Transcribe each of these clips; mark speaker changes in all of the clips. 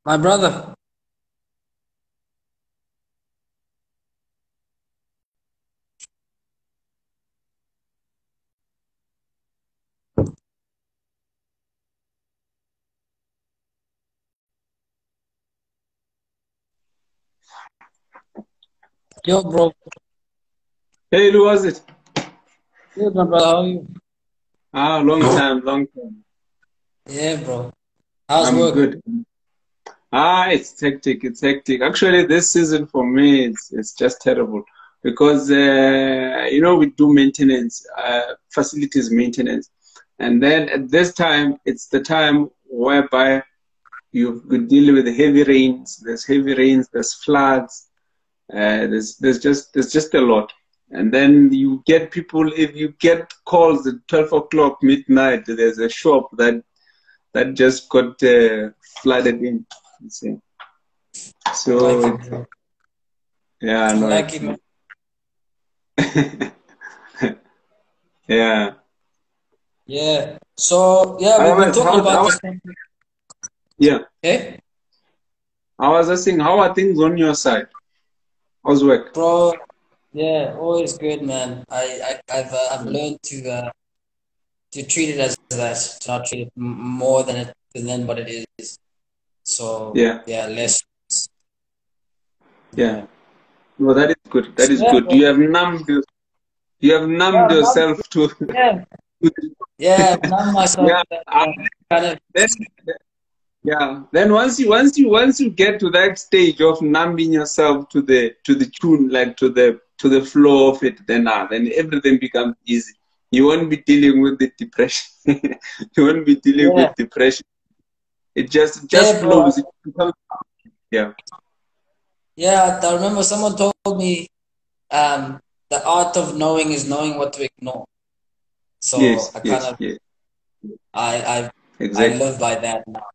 Speaker 1: My brother. Yo, bro.
Speaker 2: Hey, who was it?
Speaker 1: Good, my brother. How are you?
Speaker 2: Ah, long time, long time.
Speaker 1: Yeah, bro. How's
Speaker 2: I'm
Speaker 1: work?
Speaker 2: good. Ah, it's hectic, it's hectic. Actually, this season for me, it's just terrible because we do maintenance, facilities maintenance, and then at this time, it's the time whereby you deal with heavy rains. There's heavy rains, there's floods, there's just a lot. And then you get people, if you get calls at 12 o'clock midnight, there's a shop that just got flooded in. You see.
Speaker 1: I like
Speaker 2: So
Speaker 1: it, bro.
Speaker 2: yeah,
Speaker 1: I
Speaker 2: no,
Speaker 1: like it, man.
Speaker 2: yeah.
Speaker 1: Yeah. So, yeah, we've been
Speaker 2: Otherwise,
Speaker 1: talking about this thing.
Speaker 2: yeah.
Speaker 1: Okay?
Speaker 2: I was asking, how are things on your side? How's work?
Speaker 1: Bro, yeah, always good, man. I've learned to treat it as that, to not treat it more than what it is. So,
Speaker 2: Yeah,
Speaker 1: yeah, less.
Speaker 2: yeah.
Speaker 1: Yeah.
Speaker 2: Well, that is good.
Speaker 1: So,
Speaker 2: That is
Speaker 1: yeah,
Speaker 2: good.
Speaker 1: bro.
Speaker 2: You have numbed
Speaker 1: Yeah,
Speaker 2: yourself to.
Speaker 1: yeah, yeah. Numb myself
Speaker 2: Yeah.
Speaker 1: to that, kind of.
Speaker 2: Then, yeah. Then once you get to that stage of numbing yourself to the tune, like to the flow of it, then everything becomes easy. You won't be dealing with the depression. You won't be dealing
Speaker 1: Yeah,
Speaker 2: with depression. It just
Speaker 1: yeah, bro.
Speaker 2: flows. It becomes, yeah.
Speaker 1: Yeah, I remember someone told me the art of knowing is knowing what to ignore. So
Speaker 2: Yes,
Speaker 1: I kind
Speaker 2: yes,
Speaker 1: of
Speaker 2: yes.
Speaker 1: I I
Speaker 2: Exactly.
Speaker 1: live by that now.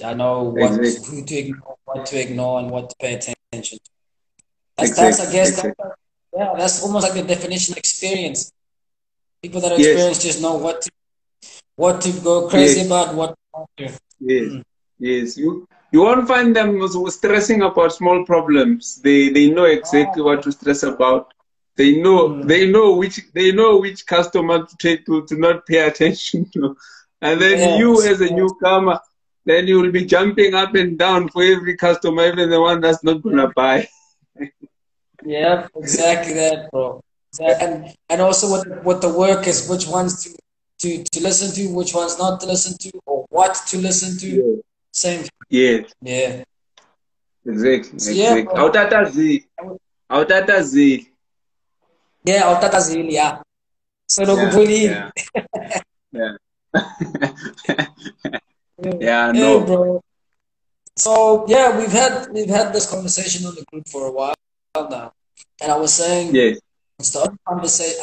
Speaker 1: I know
Speaker 2: Exactly.
Speaker 1: who to ignore, what to ignore, and what to pay attention to. That's I
Speaker 2: Exactly.
Speaker 1: guess
Speaker 2: Exactly.
Speaker 1: yeah, that's almost like the definition of experience. People that
Speaker 2: Yes.
Speaker 1: experience just know what to go crazy
Speaker 2: Yes.
Speaker 1: about, what not to.
Speaker 2: Yes.
Speaker 1: Mm.
Speaker 2: Yes. You won't find them stressing about small problems. They know exactly what to stress about. They know
Speaker 1: Mm.
Speaker 2: they know which customer to not pay attention to. And then you
Speaker 1: Yes,
Speaker 2: as a
Speaker 1: yes,
Speaker 2: newcomer, then you will be jumping up and down for every customer, even the one that's not
Speaker 1: yeah,
Speaker 2: gonna buy.
Speaker 1: yeah, exactly that, bro. And also what the work is, which ones to listen to, which ones not to listen to, or what to listen to.
Speaker 2: Yes.
Speaker 1: Same.
Speaker 2: Yes.
Speaker 1: Yeah.
Speaker 2: Exactly.
Speaker 1: So yeah,
Speaker 2: Exactly.
Speaker 1: bro.
Speaker 2: Awuthatha zil.
Speaker 1: Yeah, awutatazeli, yeah. So
Speaker 2: Yeah.
Speaker 1: lokupholile.
Speaker 2: Yeah. Yeah.
Speaker 1: Yeah,
Speaker 2: Yeah.
Speaker 1: yeah,
Speaker 2: No.
Speaker 1: bro. So yeah, we've had this conversation on the group for a while now, and I was saying
Speaker 2: Yes.
Speaker 1: start conversation.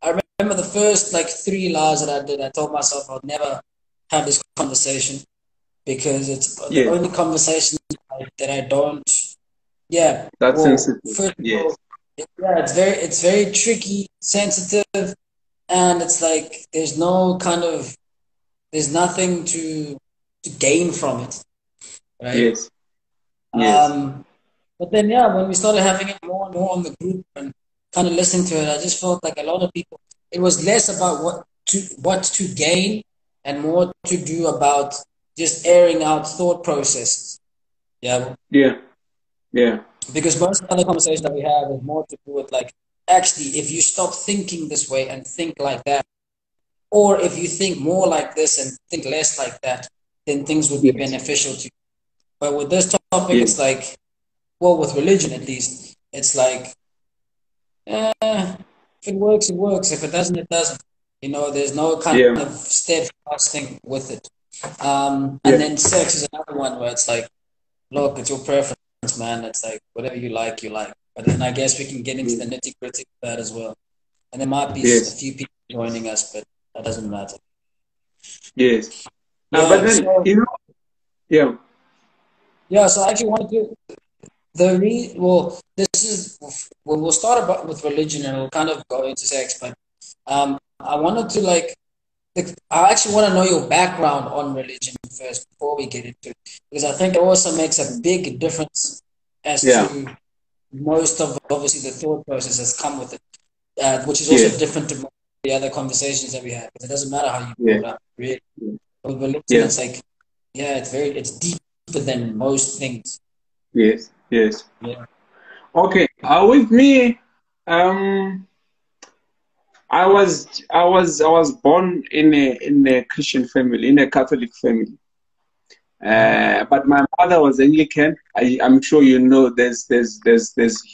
Speaker 1: I remember the first like three lives that I did. I told myself I'd never have this conversation because it's the
Speaker 2: Yes.
Speaker 1: only conversation that I don't. Yeah.
Speaker 2: That's
Speaker 1: Well,
Speaker 2: sensitive.
Speaker 1: first of all,
Speaker 2: Yes.
Speaker 1: yeah, it's very tricky, sensitive, and it's like there's nothing to gain from it, right?
Speaker 2: Yes. Yes.
Speaker 1: Um, but then yeah, when we started having it more and more on the group and kind of listening to it, I just felt like a lot of people. It was less about what to gain and more to do about just airing out thought processes. Yeah,
Speaker 2: Yeah. Yeah.
Speaker 1: because most other conversations that we have is more to do with like actually if you stop thinking this way and think like that, or if you think more like this and think less like that, then things would be
Speaker 2: Yes.
Speaker 1: beneficial to you. But with this topic,
Speaker 2: Yes.
Speaker 1: it's like, well, with religion at least, it's like, if it works, it works. If it doesn't, it doesn't. There's no kind
Speaker 2: Yeah.
Speaker 1: of steadfast thing with it. And
Speaker 2: Yeah.
Speaker 1: then sex is another one where it's like, look, it's your preference, man. It's like whatever you like, you like. But then I guess we can get into the nitty gritty of that as well. And there might be a
Speaker 2: Yes.
Speaker 1: few people joining us, but that doesn't matter.
Speaker 2: Yes. But
Speaker 1: Yeah.
Speaker 2: then
Speaker 1: So
Speaker 2: yeah.
Speaker 1: yeah. So I actually wanted to well, this is we'll start about with religion and we'll kind of go into sex, but I wanted to like I actually want to know your background on religion first before we get into it, because I think it also makes a big difference as
Speaker 2: Yeah.
Speaker 1: to most of obviously the thought process has come with it, which is also
Speaker 2: Yes.
Speaker 1: different to the other conversations that we have. Because it doesn't matter how you
Speaker 2: Yes.
Speaker 1: brought up, really. With religion,
Speaker 2: Yeah.
Speaker 1: it's like, yeah, it's deeper than most things.
Speaker 2: Yes. Yes.
Speaker 1: Yeah.
Speaker 2: Okay. With me, um, I was born in a Christian family, in a Catholic family.
Speaker 1: Mm-hmm.
Speaker 2: But my mother was Anglican. I'm sure you know there's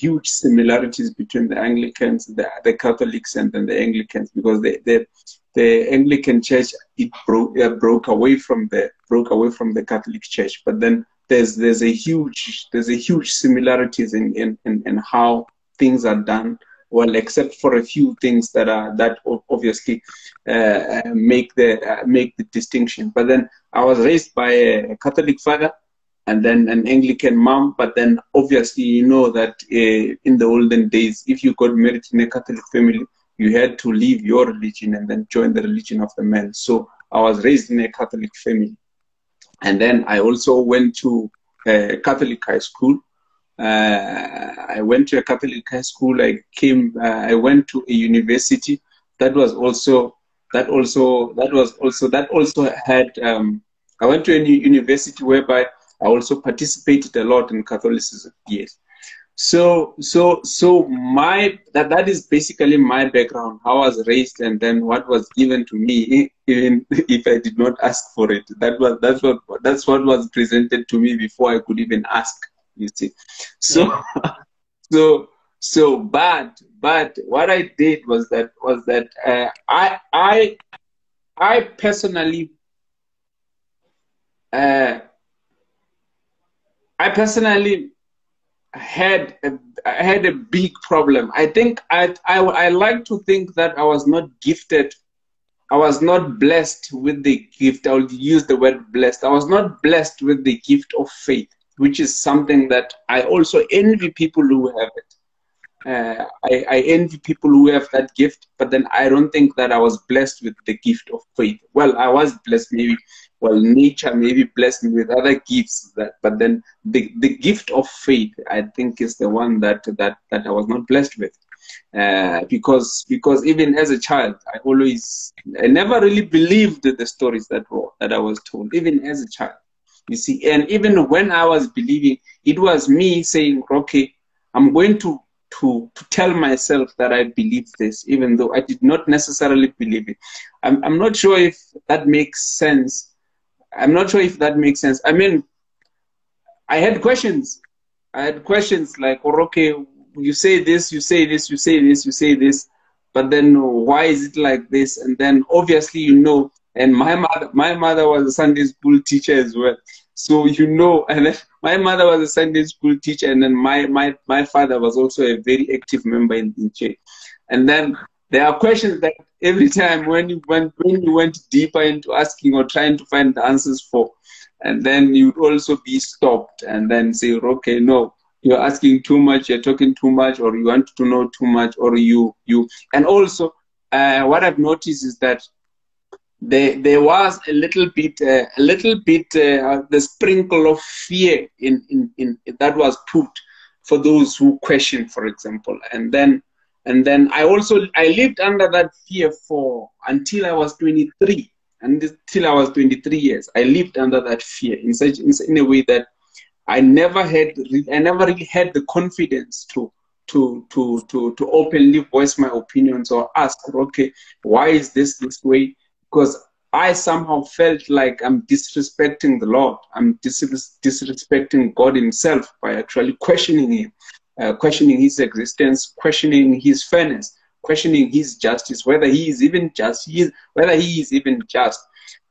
Speaker 2: huge similarities between the Anglicans, the Catholics, and then the Anglicans, because the Anglican Church, it broke away from the Catholic Church. But then there's a huge similarities in how things are done. Well, except for a few things that obviously make the distinction. But then I was raised by a Catholic father and then an Anglican mom. But then obviously, you know that in the olden days, if you got married in a Catholic family, you had to leave your religion and then join the religion of the man. So I was raised in a Catholic family. And then I also went to a Catholic high school. I went to a Catholic high school. I went to a university that was also that also had. I went to a university whereby I also participated a lot in Catholicism. Yes. So my that is basically my background, how I was raised, and then what was given to me, even if I did not ask for it. That's what was presented to me before I could even ask. You see,
Speaker 1: Yeah.
Speaker 2: so so but what I did was that I personally uh, I personally I had a big problem. I think I like to think that I was not gifted. I was not blessed with the gift. I will use the word blessed. I was not blessed with the gift of faith, which is something that I also envy people who have it. I envy people who have that gift, but then I don't think that I was blessed with the gift of faith. Well, I was blessed, maybe. Well, nature maybe blessed me with other gifts, but then the gift of faith, I think, is the one that I was not blessed with. Because even as a child, I never really believed the stories that I was told, even as a child. You see, and even when I was believing, it was me saying, okay, I'm going to tell myself that I believe this, even though I did not necessarily believe it. I'm not sure if that makes sense. I'm not sure if that makes sense. I mean, I had questions. I had questions like, oh, okay, you say this, you say this, you say this, you say this, but then why is it like this? And then obviously, and my mother was a Sunday school teacher as well. So, and then my mother was a Sunday school teacher, and then my father was also a very active member in church. And then there are questions that every time when you went deeper into asking or trying to find the answers for, and then you'd also be stopped and then say, okay, no, you're asking too much, you're talking too much, or you want to know too much, or and also what I've noticed is that there was a little bit the sprinkle of fear in that was put for those who question, for example. And then I lived under that fear for until I was 23. And till I was 23 years, I lived under that fear in a way that I never really had the confidence to openly voice my opinions or ask, okay, why is this way? Because I somehow felt like I'm disrespecting the Lord. I'm disrespecting God Himself by actually questioning Him, questioning His existence, questioning His fairness, questioning His justice, whether He is even just, whether He is even just.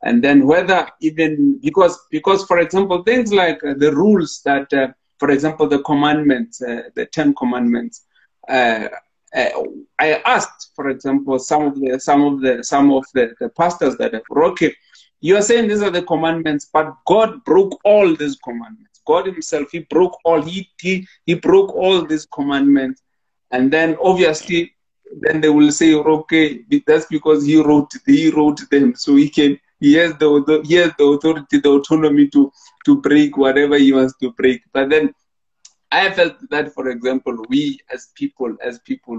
Speaker 2: And then whether even, because for example, things like the rules that, for example, the commandments, the 10 Commandments, uh, uh, I asked, for example, some of the pastors that are okay, you are saying these are the commandments, but God broke all these commandments. God Himself, He broke all these commandments, and then obviously then they will say, okay, that's because he wrote them, so he has the authority, the autonomy to break whatever he wants to break. But then I felt that, for example, we as people,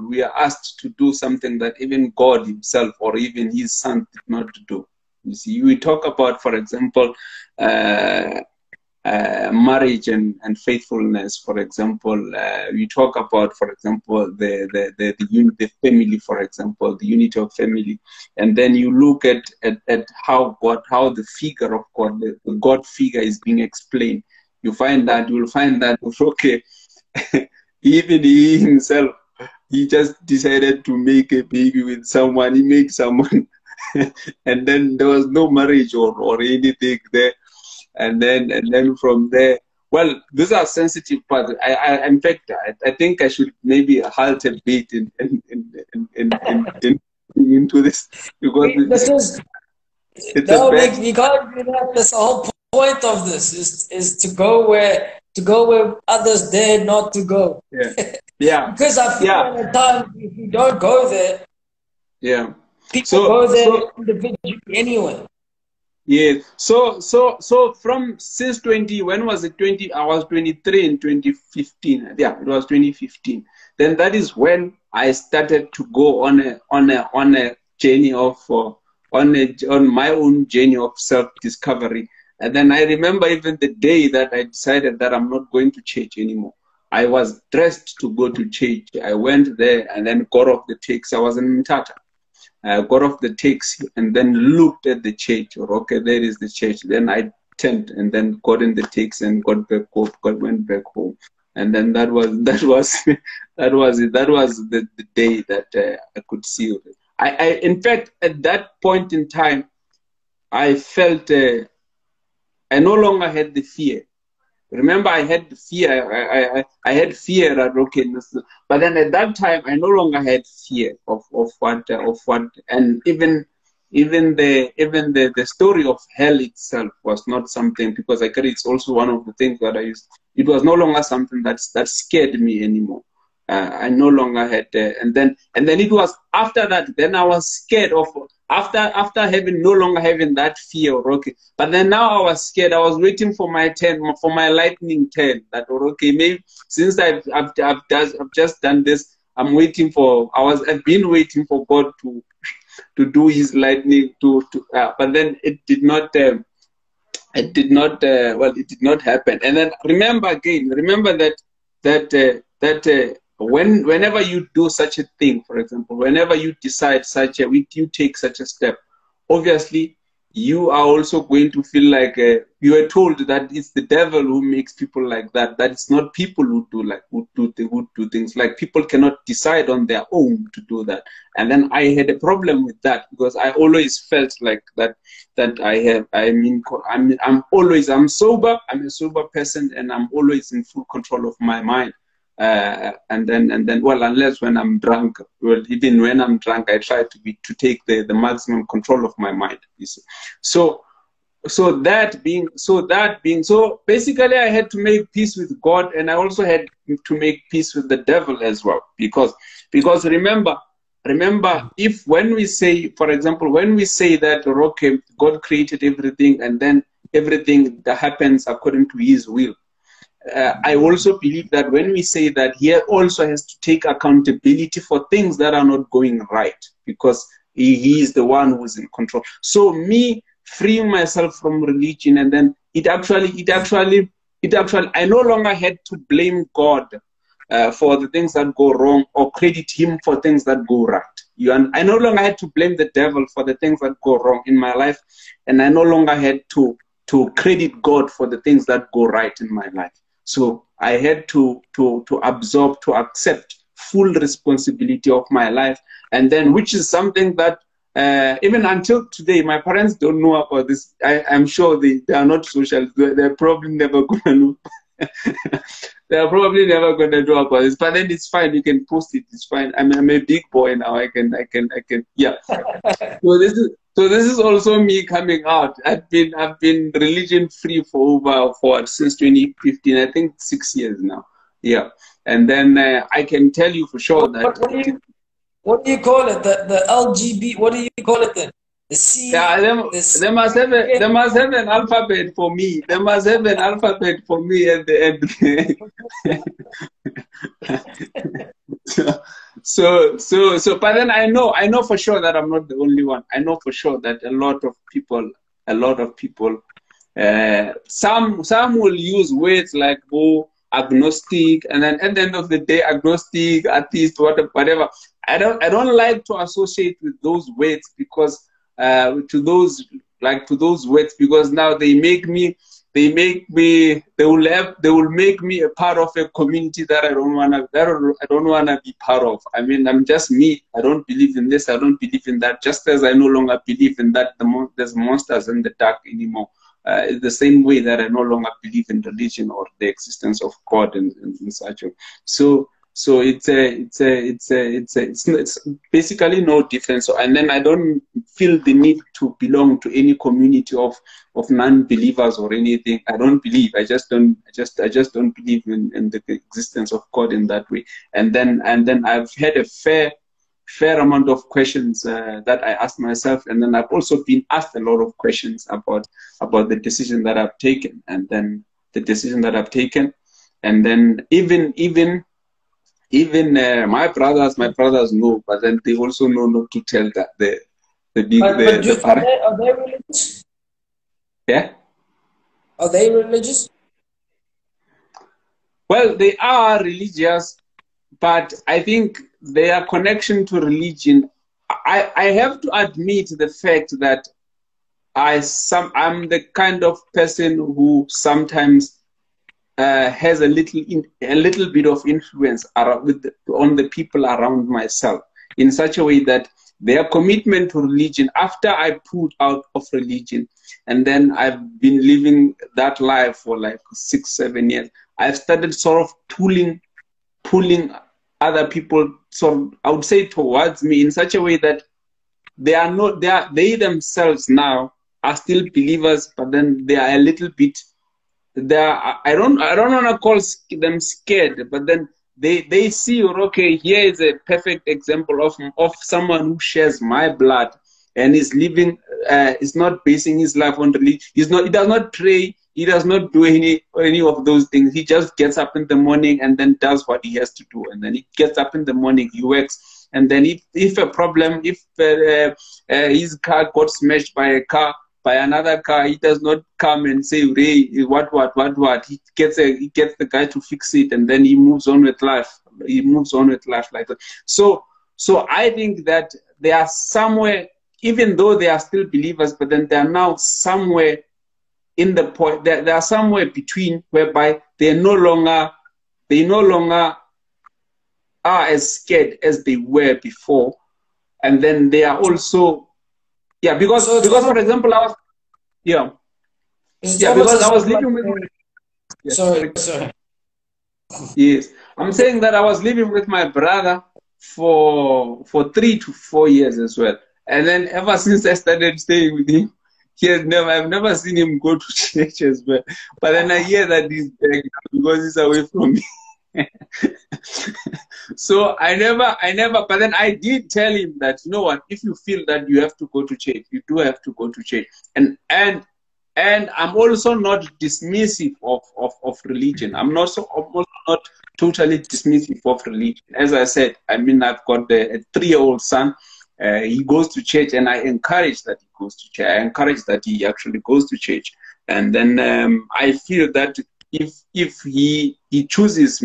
Speaker 2: we are asked to do something that even God himself or even his son did not do. You see, we talk about, for example, marriage and faithfulness, for example. We talk about, for example, the family, for example, the unity of family. And then you look at how the figure of God, the God figure is being explained. You will find that, okay, even he himself, he just decided to make a baby with someone. He made someone, and then there was no marriage or anything there. And then from there, well, these are sensitive parts. In fact, I think I should maybe halt a bit into this, because
Speaker 1: we can't do that. That's the whole point of this is to go where others dare not to go.
Speaker 2: Yeah.
Speaker 1: Because I feel at the time, if you don't go there, people go there individually anyway.
Speaker 2: Yeah. So since 20, when was it? I was 23 in 2015. Yeah, it was 2015. Then that is when I started to go on a journey of on my own journey of self-discovery. And then I remember even the day that I decided that I'm not going to church anymore. I was dressed to go to church. I went there and then got off the taxi. I was in Mthatha. I got off the taxi and then looked at the church. Okay, there is the church. Then I turned and then got in the taxi and went back home. And then that was it. That was the day that I could see it. I in fact, at that point in time, I felt I no longer had the fear. Remember, I had fear. I had fear that, okay, but then at that time, I no longer had fear of what, and even the story of hell itself was not something, because I carry, it's also one of the things that I used. It was no longer something that scared me anymore. I no longer had, and then it was after that. Then I was scared of. After no longer having that fear, okay. But then now I was scared. I was waiting for my turn, for my lightning turn. That, okay, maybe since I've just done this, I'm waiting for. I've been waiting for God to do His lightning but then it did not. It did not happen. And then remember that whenever you do such a thing, for example, whenever you decide you take such a step, obviously you are also going to feel like you are told that it's the devil who makes people like that. That it's not people who do things like people cannot decide on their own to do that. And then I had a problem with that, because I always felt like that I'm sober. I'm a sober person, and I'm always in full control of my mind. And then, well, unless when I'm drunk, well, even when I'm drunk, I try to take the maximum control of my mind. You see. So basically, I had to make peace with God, and I also had to make peace with the devil as well, because remember, if when we say, for example, when we say that, okay, God created everything, and then everything that happens according to His will. I also believe that when we say that, He also has to take accountability for things that are not going right, because He is the one who is in control. So me freeing myself from religion, and then it actually, I no longer had to blame God for the things that go wrong, or credit Him for things that go right. I no longer had to blame the devil for the things that go wrong in my life, and I no longer had to credit God for the things that go right in my life. So I had to absorb, to accept full responsibility of my life, and then, which is something that even until today, my parents don't know about this. I'm sure they are not social. They're probably never gonna know. They're probably never gonna know about this. But then it's fine. You can post it. It's fine. I'm a big boy now. I can. Yeah. So this is also me coming out. I've been religion free since 2015. I think 6 years now. Yeah. And then I can tell you for sure that.
Speaker 1: what do you call it? The LGB. What do you call it then? The C.
Speaker 2: Yeah,
Speaker 1: The C.
Speaker 2: they must have an alphabet for me. They must have an alphabet for me at the end. So, but then I know for sure that I'm not the only one. I know for sure that a lot of people, some will use words like agnostic, and then at the end of the day, agnostic, atheist, whatever. I don't like to associate with those words because to those words because now they will make me a part of a community that I don't wanna be part of. I mean, I'm just me. I don't believe in this. I don't believe in that. Just as I no longer believe in that there's monsters in the dark anymore. The same way that I no longer believe in religion or the existence of God and such. So it's basically no difference. So, and then I don't feel the need to belong to any community of non-believers or anything. I don't believe. I just don't believe in the existence of God in that way. And then I've had a fair amount of questions that I asked myself, and then I've also been asked a lot of questions about the decision that I've taken, and then even my brothers know, but then they also know not to tell that
Speaker 1: are they religious?
Speaker 2: Yeah.
Speaker 1: Are they religious?
Speaker 2: Well, they are religious, but I think their connection to religion, I have to admit the fact that I'm the kind of person who sometimes has a little bit of influence on the people around myself in such a way that their commitment to religion, after I pulled out of religion, and then I've been living that life for like 6-7 years, I've started sort of pulling other people, I would say, towards me in such a way that they themselves now are still believers, but then they are a little bit. I don't want to call them scared, but then they see, okay, here is a perfect example of someone who shares my blood and is living, is not basing his life on religion. He does not pray. He does not do any of those things. He just gets up in the morning and then does what he has to do. And then he gets up in the morning, he works. And then if a problem, if his car got smashed by another car, he does not come and say, Ray, what. He gets the guy to fix it, and then he moves on with life. Like that. So I think that they are somewhere, even though they are still believers, but then they are now somewhere in the point. They are somewhere between, whereby they no longer are as scared as they were before, and then they are also. Yeah, because for example, I was living with.
Speaker 1: Sorry.
Speaker 2: Yes, I'm saying that I was living with my brother for 3 to 4 years as well, and then ever since I started staying with him, I've never seen him go to church as well. But then I hear that he's back because he's away from me. So I never, but then I did tell him that, you know what, if you feel that you have to go to church, you do have to go to church. And I'm also not dismissive of religion. I'm also not totally dismissive of religion. As I said, I mean, I've got a 3-year-old son. He goes to church, and I encourage that he goes to church. I encourage that he actually goes to church. And then I feel that if he chooses,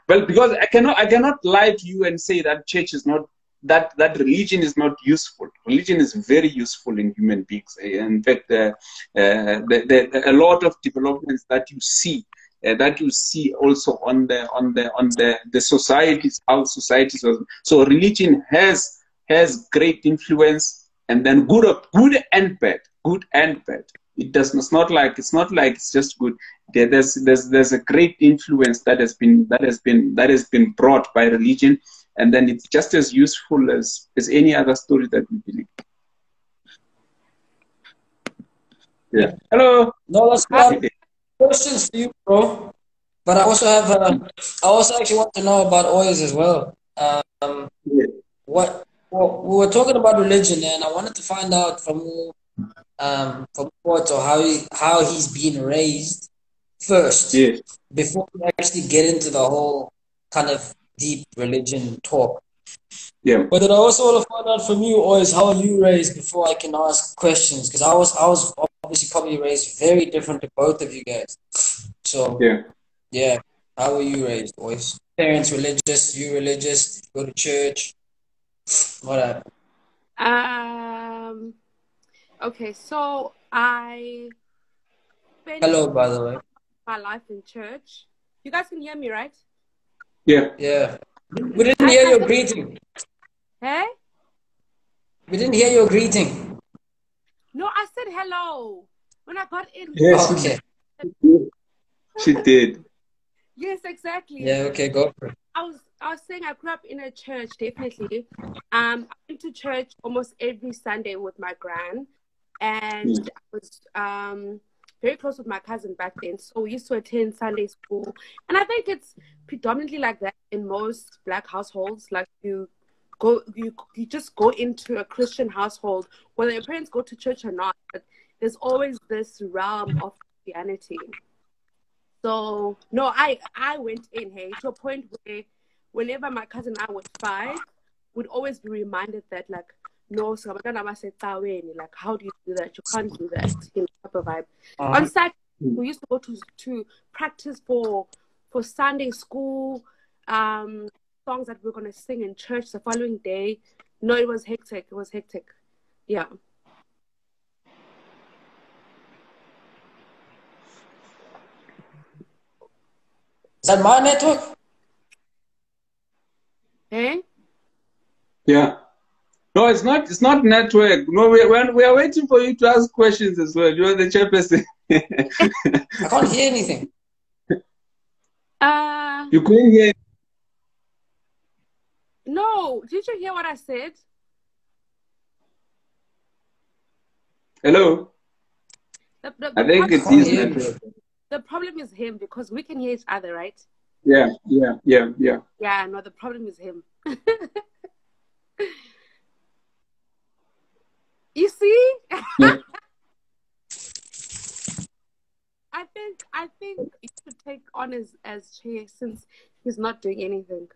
Speaker 2: well, because I cannot lie to you and say that church is not, that religion is not useful. Religion is very useful in human beings. In fact, a lot of developments that you see also on the societies, how societies are. So religion has great influence, and then good and bad. It's not like it's just good. There's a great influence that has been brought by religion, and then it's just as useful as any other story that we believe. Yeah. Hello.
Speaker 1: No, that's good. Questions for you, bro. But I also actually want to know about oils as well.
Speaker 2: Yeah.
Speaker 1: we were talking about religion, and I wanted to find out from what or how he's been raised first
Speaker 2: Yes.
Speaker 1: before we actually get into the whole kind of deep religion talk.
Speaker 2: Yeah.
Speaker 1: But then I also want to find out from you, always, how are you raised before I can ask questions? Because I was obviously probably raised very different to both of you guys. So
Speaker 2: Yeah.
Speaker 1: yeah, how were you raised, boys? Parents religious, you religious, go to church, what happened?
Speaker 3: Um. Okay, so I spent
Speaker 1: Hello, by the way.
Speaker 3: my life in church. You guys can hear me, right?
Speaker 2: Yeah.
Speaker 1: Yeah. We didn't
Speaker 3: I
Speaker 1: hear
Speaker 3: I
Speaker 1: your greeting.
Speaker 3: Hey?
Speaker 1: We didn't hear your greeting.
Speaker 3: No, I said hello when I got in.
Speaker 2: Yes,
Speaker 1: Oh, okay.
Speaker 2: she did.
Speaker 3: Yes, exactly.
Speaker 1: Yeah, okay, go for it.
Speaker 3: I was saying I grew up in a church, definitely. I went to church almost every Sunday with my gran, and
Speaker 2: Yeah.
Speaker 3: I was very close with my cousin back then. So we used to attend Sunday school, and I think it's predominantly like that in most Black households. Like you just go into a Christian household, whether your parents go to church or not. But there's always this realm of Christianity. So no, I went in, hey, to a point where whenever my cousin and I would fight, would always be reminded that like, no, so like how do you do that? You can't do that, type of vibe. On Saturday, we used to go to practice for Sunday school, songs that we were gonna sing in church the following day. No, it was hectic. It was hectic. Yeah.
Speaker 1: Is that my network?
Speaker 3: Hey?
Speaker 2: Yeah. No, it's not. It's not network. No, we are waiting for you to ask questions as well. You are the chairperson.
Speaker 1: I can't hear anything.
Speaker 2: You couldn't hear.
Speaker 3: No, did you hear what I said?
Speaker 2: Hello. I think it's his network.
Speaker 3: The problem is him because we can hear each other, right?
Speaker 2: Yeah.
Speaker 3: Yeah, no, the problem is him. You see?
Speaker 2: Yeah.
Speaker 3: I think you should take on as chair since he's not doing anything.